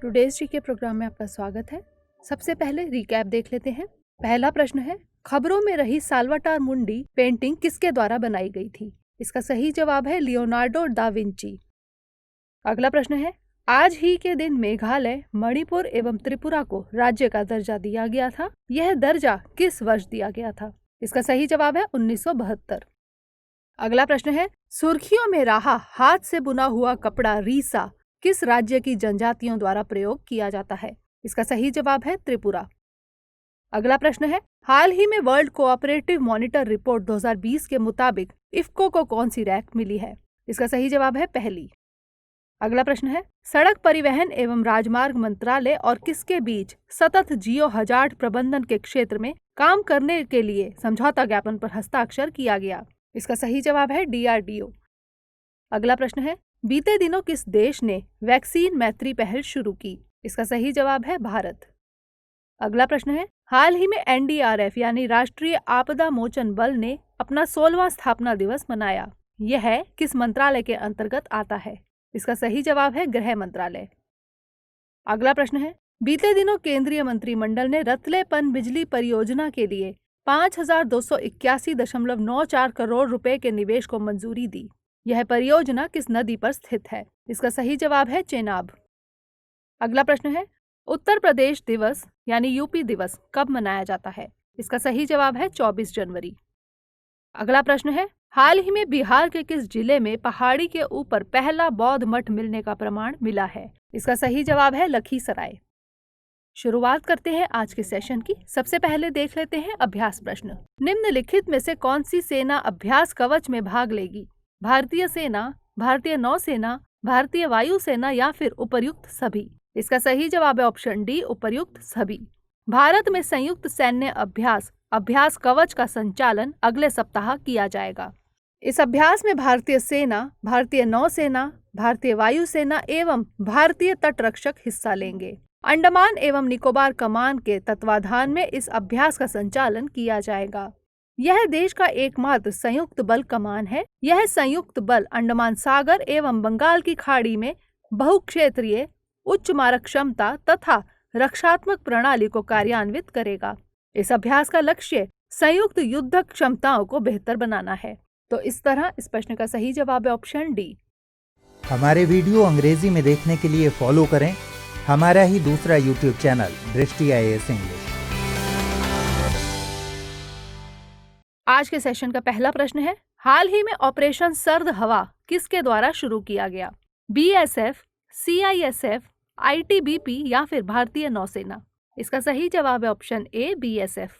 Today's GK programme में आपका स्वागत है। सबसे पहले रिकैप देख लेते हैं। पहला प्रश्न है, खबरों में रही साल्वाटार मुंडी पेंटिंग किसके द्वारा बनाई गई थी? इसका सही जवाब है लियोनार्डो दा विंची। अगला प्रश्न है, आज ही के दिन मेघालय, मणिपुर एवं त्रिपुरा को राज्य का दर्जा दिया गया था। यह दर्जा किस वर्ष दिया गया था? इसका सही जवाब है 1972। अगला प्रश्न है, सुर्खियों में रहा हाथ से बुना हुआ कपड़ा रीसा किस राज्य की जनजातियों द्वारा प्रयोग किया जाता है? इसका सही जवाब है त्रिपुरा। अगला प्रश्न है, हाल ही में वर्ल्ड कोऑपरेटिव मॉनिटर रिपोर्ट 2020 के मुताबिक इफ्को को कौन सी रैंक मिली है? इसका सही जवाब है पहली। अगला प्रश्न है, सड़क परिवहन एवं राजमार्ग मंत्रालय और किसके बीच सतत जियो हजार्ड प्रबंधन के क्षेत्र में काम करने के लिए समझौता ज्ञापन पर हस्ताक्षर किया गया? इसका सही जवाब है DRDO। अगला प्रश्न है, बीते दिनों किस देश ने वैक्सीन मैत्री पहल शुरू की? इसका सही जवाब है भारत। अगला प्रश्न है, हाल ही में NDRF यानी राष्ट्रीय आपदा मोचन बल ने अपना 16वां स्थापना दिवस मनाया। यह किस मंत्रालय के अंतर्गत आता है? इसका सही जवाब है गृह मंत्रालय। अगला प्रश्न है, बीते दिनों केंद्रीय मंत्रिमंडल ने रतले पनबिजली परियोजना के लिए 5,281.94 करोड़ रुपए के निवेश को मंजूरी दी। यह परियोजना किस नदी पर स्थित है? इसका सही जवाब है चेनाब। अगला प्रश्न है, उत्तर प्रदेश दिवस यानी यूपी दिवस कब मनाया जाता है? इसका सही जवाब है 24 जनवरी। अगला प्रश्न है, हाल ही में बिहार के किस जिले में पहाड़ी के ऊपर पहला बौद्ध मठ मिलने का प्रमाण मिला है? इसका सही जवाब है लखीसराय। शुरुआत करते हैं आज के सेशन की। सबसे पहले देख लेते हैं अभ्यास प्रश्न। निम्नलिखित में से कौन सी सेना अभ्यास कवच में भाग लेगी? भारतीय सेना, भारतीय नौसेना, भारतीय वायुसेना या फिर उपर्युक्त सभी? इसका सही जवाब है ऑप्शन डी, उपर्युक्त सभी। भारत में संयुक्त सैन्य अभ्यास कवच का संचालन अगले सप्ताह किया जाएगा। इस अभ्यास में भारतीय सेना, भारतीय नौसेना, भारतीय वायुसेना एवं भारतीय तटरक्षक हिस्सा लेंगे। अंडमान एवं निकोबार कमान के तत्वाधान में इस अभ्यास का संचालन किया जाएगा। यह देश का एकमात्र संयुक्त बल कमान है। यह संयुक्त बल अंडमान सागर एवं बंगाल की खाड़ी में बहुक्षेत्रीय, उच्च मारक क्षमता तथा रक्षात्मक प्रणाली को कार्यान्वित करेगा। इस अभ्यास का लक्ष्य संयुक्त युद्ध क्षमताओं को बेहतर बनाना है। तो इस तरह इस प्रश्न का सही जवाब है ऑप्शन डी। हमारे वीडियो अंग्रेजी में देखने के लिए फॉलो करें हमारा ही दूसरा यूट्यूब चैनल दृष्टि IAS इंग्लिश। आज के सेशन का पहला प्रश्न है, हाल ही में ऑपरेशन सर्द हवा किसके द्वारा शुरू किया गया? BSF, CISF, ITBP या फिर भारतीय नौसेना? इसका सही जवाब है ऑप्शन ए, BSF।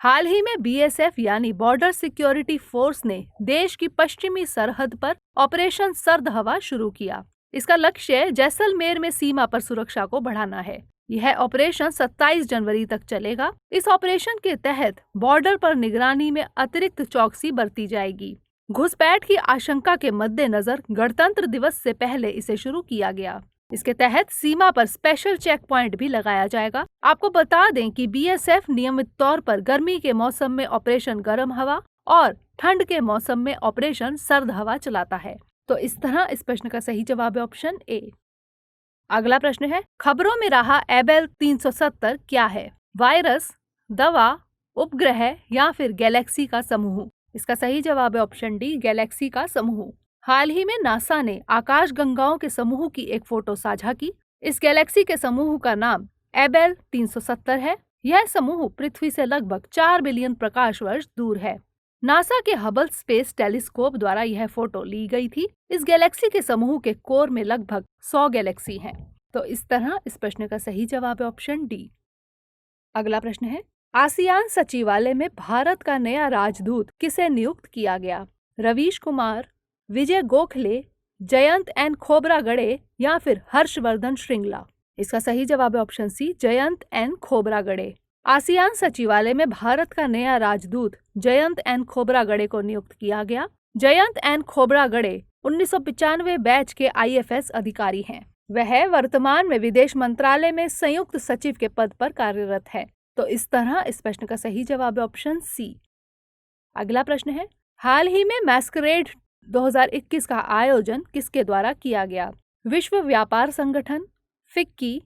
हाल ही में BSF यानी बॉर्डर सिक्योरिटी फोर्स ने देश की पश्चिमी सरहद पर ऑपरेशन सर्द हवा शुरू किया। इसका लक्ष्य जैसलमेर में सीमा पर सुरक्षा को बढ़ाना है। यह ऑपरेशन 27 जनवरी तक चलेगा। इस ऑपरेशन के तहत बॉर्डर पर निगरानी में अतिरिक्त चौकसी बरती जाएगी। घुसपैठ की आशंका के मद्देनजर गणतंत्र दिवस से पहले इसे शुरू किया गया। इसके तहत सीमा पर स्पेशल चेक पॉइंट भी लगाया जाएगा। आपको बता दें कि BSF नियमित तौर पर गर्मी के मौसम में ऑपरेशन गर्म हवा और ठंड के मौसम में ऑपरेशन सर्द हवा चलाता है। तो इस तरह इस प्रश्न का सही जवाब है ऑप्शन ए। अगला प्रश्न है, खबरों में रहा एबेल 370 क्या है? वायरस, दवा, उपग्रह या फिर गैलेक्सी का समूह? इसका सही जवाब है ऑप्शन डी, गैलेक्सी का समूह। हाल ही में नासा ने आकाश गंगाओं के समूह की एक फोटो साझा की। इस गैलेक्सी के समूह का नाम एबेल 370 है। यह समूह पृथ्वी से लगभग 4 बिलियन प्रकाश वर्ष दूर है। नासा के हबल स्पेस टेलीस्कोप द्वारा यह फोटो ली गई थी। इस गैलेक्सी के समूह के कोर में लगभग 100 गैलेक्सी हैं। तो इस तरह इस प्रश्न का सही जवाब है ऑप्शन डी। अगला प्रश्न है, आसियान सचिवालय में भारत का नया राजदूत किसे नियुक्त किया गया? रवीश कुमार, विजय गोखले, जयंत एन खोबरागड़े या फिर हर्षवर्धन श्रृंगला? इसका सही जवाब है option C, Jayant N Khobragade. ASEAN सचिवालय में भारत का नया राजदूत जयंत एन खोबरागड़े को नियुक्त किया गया। जयंत एन खोबरागड़े 1995 बैच के IFS अधिकारी हैं। वह वर्तमान में विदेश मंत्रालय में संयुक्त सचिव के पद पर कार्यरत है। तो इस तरह इस प्रश्न का सही जवाब है ऑप्शन सी। अगला प्रश्न है, हाल ही में मैस्करेड 2021 का आयोजन किसके द्वारा किया गया? विश्व व्यापार संगठन, फिक्की,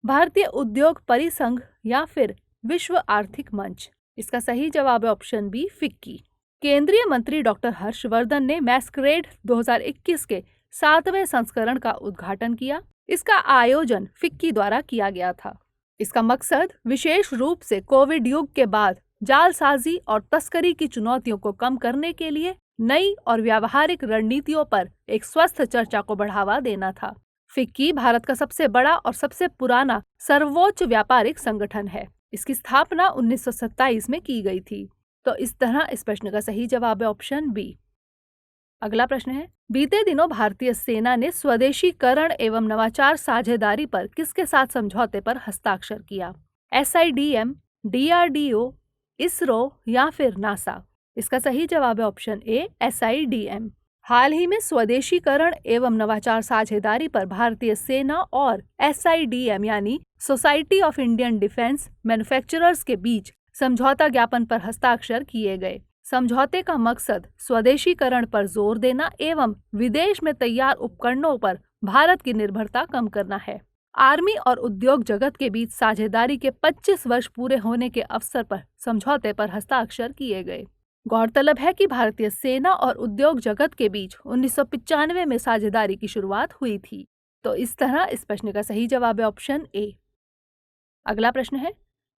भारतीय उद्योग परिसंघ या फिर विश्व आर्थिक मंच? इसका सही जवाब है ऑप्शन बी, फिक्की। केंद्रीय मंत्री डॉक्टर हर्षवर्धन ने मैस्करेड 2021 के 7वें संस्करण का उद्घाटन किया। इसका आयोजन फिक्की द्वारा किया गया था। इसका मकसद विशेष रूप से कोविड युग के बाद जालसाजी और तस्करी की चुनौतियों को कम करने के लिए नई और व्यावहारिक रणनीतियों पर एक स्वस्थ चर्चा को बढ़ावा देना था। फिक्की भारत का सबसे बड़ा और सबसे पुराना सर्वोच्च व्यापारिक संगठन है। इसकी स्थापना 1927 में की गई थी। तो इस तरह इस प्रश्न का सही जवाब है ऑप्शन बी। अगला प्रश्न है, बीते दिनों भारतीय सेना ने स्वदेशीकरण एवं नवाचार साझेदारी पर किसके साथ समझौते पर हस्ताक्षर किया? SIDM, DRDO, इसरो या फिर नासा? इसका सही जवाब है ऑप्शन ए, SIDM। हाल ही में स्वदेशीकरण एवं नवाचार साझेदारी पर भारतीय सेना और SIDM यानी society of Indian defence manufacturers के बीच समझौता ज्ञापन पर हस्ताक्षर किए गए। समझौते का मकसद स्वदेशीकरण पर जोर देना एवं विदेश में तैयार उपकरणों पर भारत की निर्भरता कम करना है। आर्मी और उद्योग जगत के बीच साझेदारी के 25 वर्ष पूरे होने के अवसर पर समझौते पर हस्ताक्षर किए गए। गौरतलब है कि भारतीय सेना और उद्योग जगत के बीच 1995 में साझेदारी की शुरुआत हुई थी। तो इस तरह इस प्रश्न का सही जवाब है ऑप्शन ए। अगला प्रश्न है,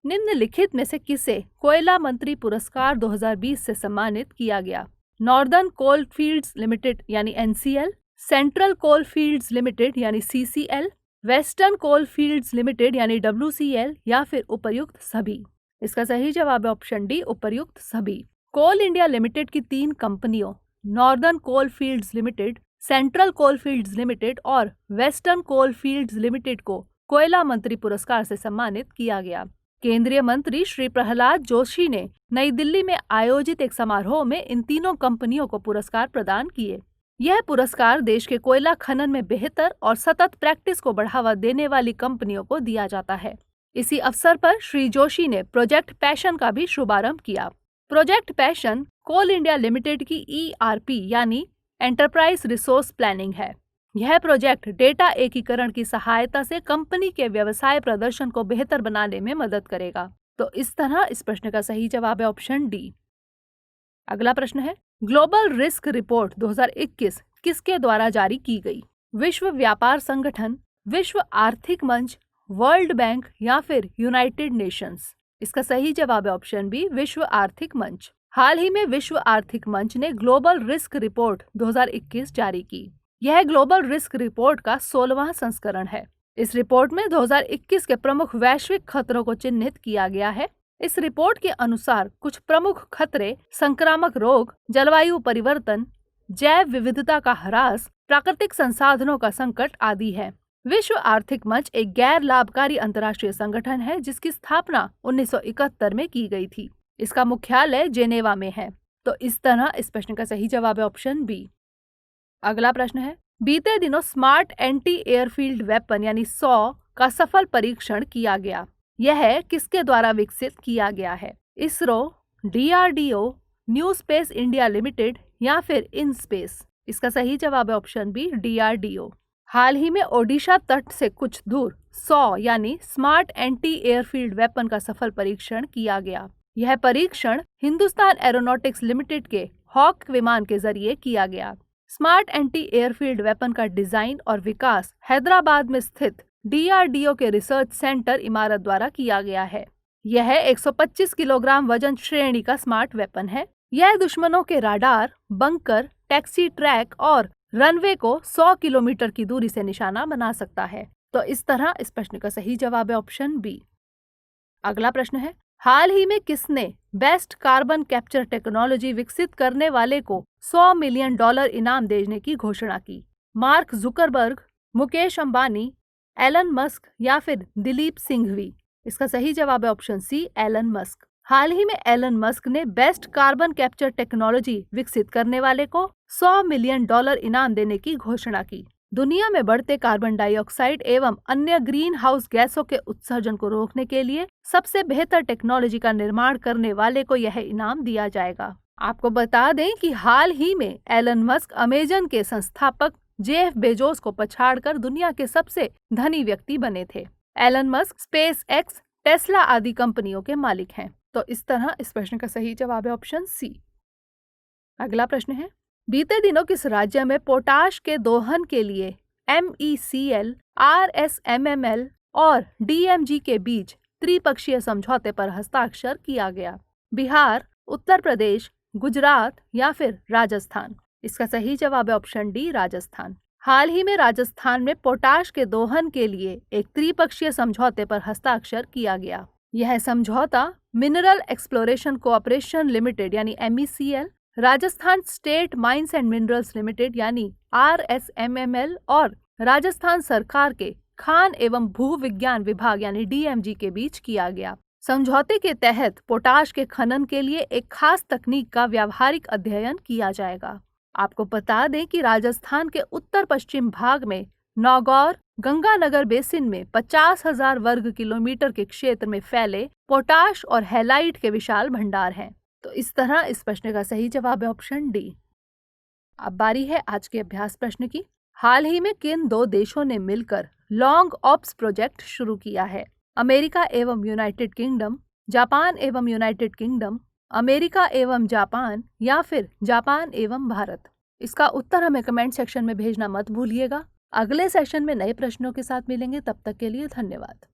निम्नलिखित में से किसे कोयला मंत्री पुरस्कार 2020 से सम्मानित किया गया? नॉर्दर्न कोल फील्ड्स लिमिटेड यानी NCL, सेंट्रल कोल फील्ड्स लिमिटेड यानी CCL, वेस्टर्न कोल फील्ड्स लिमिटेड यानी WCL या फिर उपर्युक्त सभी? इसका सही जवाब है ऑप्शन डी, उपर्युक्त सभी। कोल इंडिया लिमिटेड की 3 कंपनियों नॉर्दर्न कोल फील्ड्स लिमिटेड, सेंट्रल कोल फील्ड्स लिमिटेड और वेस्टर्न कोल फील्ड्स लिमिटेड को कोयला मंत्री पुरस्कार से सम्मानित किया गया। केंद्रीय मंत्री श्री प्रहलाद जोशी ने नई दिल्ली में आयोजित एक समारोह में इन तीनों कंपनियों को पुरस्कार प्रदान किए। यह पुरस्कार देश के कोयला खनन में बेहतर और सतत प्रैक्टिस को बढ़ावा देने वाली कंपनियों को दिया जाता है। इसी अवसर पर श्री जोशी ने प्रोजेक्ट पैशन का भी शुभारंभ किया। प्रोजेक्ट पैशन कोल इंडिया लिमिटेड की ERP यानी एंटरप्राइज रिसोर्स प्लानिंग है। यह प्रोजेक्ट डेटा एकीकरण की सहायता से कंपनी के व्यवसाय प्रदर्शन को बेहतर बनाने में मदद करेगा। तो इस तरह इस प्रश्न का सही जवाब है ऑप्शन डी। अगला प्रश्न है, ग्लोबल रिस्क रिपोर्ट 2021 किसके द्वारा जारी की गई? विश्व व्यापार संगठन, विश्व आर्थिक मंच, वर्ल्ड बैंक या फिर यूनाइटेड नेशंस? इसका सही जवाब है ऑप्शन बी, विश्व आर्थिक मंच। हाल ही में विश्व आर्थिक मंच ने ग्लोबल रिस्क रिपोर्ट 2021 जारी की। यह ग्लोबल रिस्क रिपोर्ट का 16वां संस्करण है। इस रिपोर्ट में 2021 के प्रमुख वैश्विक खतरों को चिन्हित किया गया है। इस रिपोर्ट के अनुसार कुछ प्रमुख खतरे संक्रामक रोग, जलवायु परिवर्तन, जैव विविधता का ह्रास, प्राकृतिक संसाधनों का संकट आदि है। विश्व आर्थिक मंच एक गैर लाभकारी अंतर्राष्ट्रीय संगठन है जिसकी स्थापना 1971 में की गई थी। इसका मुख्यालय जेनेवा में है। तो इस तरह इस प्रश्न का सही जवाब है ऑप्शन बी। अगला प्रश्न है, बीते दिनों स्मार्ट एंटी एयरफील्ड वेपन यानी SAW का सफल परीक्षण किया गया। यह किसके द्वारा विकसित किया गया है? ISRO, DRDO, new space India limited या फिर इनस्पेस? इसका सही जवाब है ऑप्शन बी, DRDO। हाल ही में ओडिशा तट से कुछ दूर SAW यानी स्मार्ट एंटी एयरफील्ड वेपन का सफल परीक्षण किया गया। यह परीक्षण हिंदुस्तान एरोनॉटिक्स लिमिटेड के हॉक विमान के जरिए किया गया। स्मार्ट एंटी एयरफील्ड वेपन का डिजाइन और विकास हैदराबाद में स्थित DRDO के रिसर्च सेंटर इमारत द्वारा किया गया है। यह 125 किलोग्राम वजन श्रेणी का स्मार्ट वेपन है। यह दुश्मनों के राडार, बंकर, टैक्सी ट्रैक और रनवे को 100 किलोमीटर की दूरी से निशाना बना सकता है। तो इस तरह इस प्रश्न का सही जवाब है ऑप्शन बी। अगला प्रश्न है, हाल ही में किसने बेस्ट कार्बन कैप्चर टेक्नोलॉजी विकसित करने वाले को $100 मिलियन इनाम देने की घोषणा की? Mark Zuckerberg, Mukesh Ambani, Elon Musk या फिर दिलीप सिंघवी? इसका सही जवाब है ऑप्शन सी, एलन मस्क। हाल ही में एलन मस्क ने बेस्ट कार्बन कैप्चर टेक्नोलॉजी विकसित करने वाले को $100 मिलियन इनाम देने की घोषणा की। दुनिया में बढ़ते कार्बन डाइऑक्साइड एवं अन्य ग्रीन हाउस गैसों के उत्सर्जन को रोकने के लिए सबसे बेहतर टेक्नोलॉजी का निर्माण करने वाले को यह इनाम दिया जाएगा। आपको बता दें कि हाल ही में एलन मस्क अमेजन के संस्थापक जेफ बेजोस को पछाड़कर दुनिया के सबसे धनी व्यक्ति बने थे। Elon Musk, space X, Tesla आदि कंपनियों के मालिक हैं। तो इस तरह इस प्रश्न का सही जवाब है ऑप्शन सी। अगला प्रश्न है, बीते दिनों किस राज्य में पोटाश के दोहन के लिए MECL, RSMML और DMG के बीच त्रिपक्षीय समझौते पर हस्ताक्षर किया गया? बिहार, उत्तर प्रदेश, गुजरात या फिर राजस्थान? इसका सही जवाब है ऑप्शन डी, राजस्थान। हाल ही में राजस्थान में पोटाश के दोहन के लिए एक त्रिपक्षीय समझौते पर हस्ताक्षर किया गया। यह समझौता मिनरल एक्सप्लोरेशन कोऑपरेशन लिमिटेड यानी MECL, Rajasthan state mines and minerals limited यानी RSMML और राजस्थान सरकार के खान एवं भू विज्ञान विभाग यानी DMG के बीच किया गया। समझौते के तहत पोटाश के खनन के लिए एक खास तकनीक का व्यावहारिक अध्ययन किया जाएगा। आपको बता दें कि राजस्थान के उत्तर पश्चिम भाग में नौगौर गंगानगर बेसिन में 50,000 वर्ग किलोमीटर के क्षेत्र में फैले पोटाश और हैलाइट के विशाल भंडार हैं। तो इस तरह इस प्रश्न का सही जवाब है ऑप्शन डी। अब बारी है आज के अभ्यास प्रश्न की। हाल ही में किन दो देशों ने मिलकर लॉन्ग ऑप्स प्रोजेक्ट शुरू किया है? अमेरिका एवं यूनाइटेड किंगडम, जापान एवं यूनाइटेड किंगडम, अमेरिका एवं जापान या फिर जापान एवं भारत? इसका उत्तर हमें कमेंट सेक्शन में भेजना मत भूलिएगा। अगले सेशन में नए प्रश्नों के साथ मिलेंगे, तब तक के लिए धन्यवाद।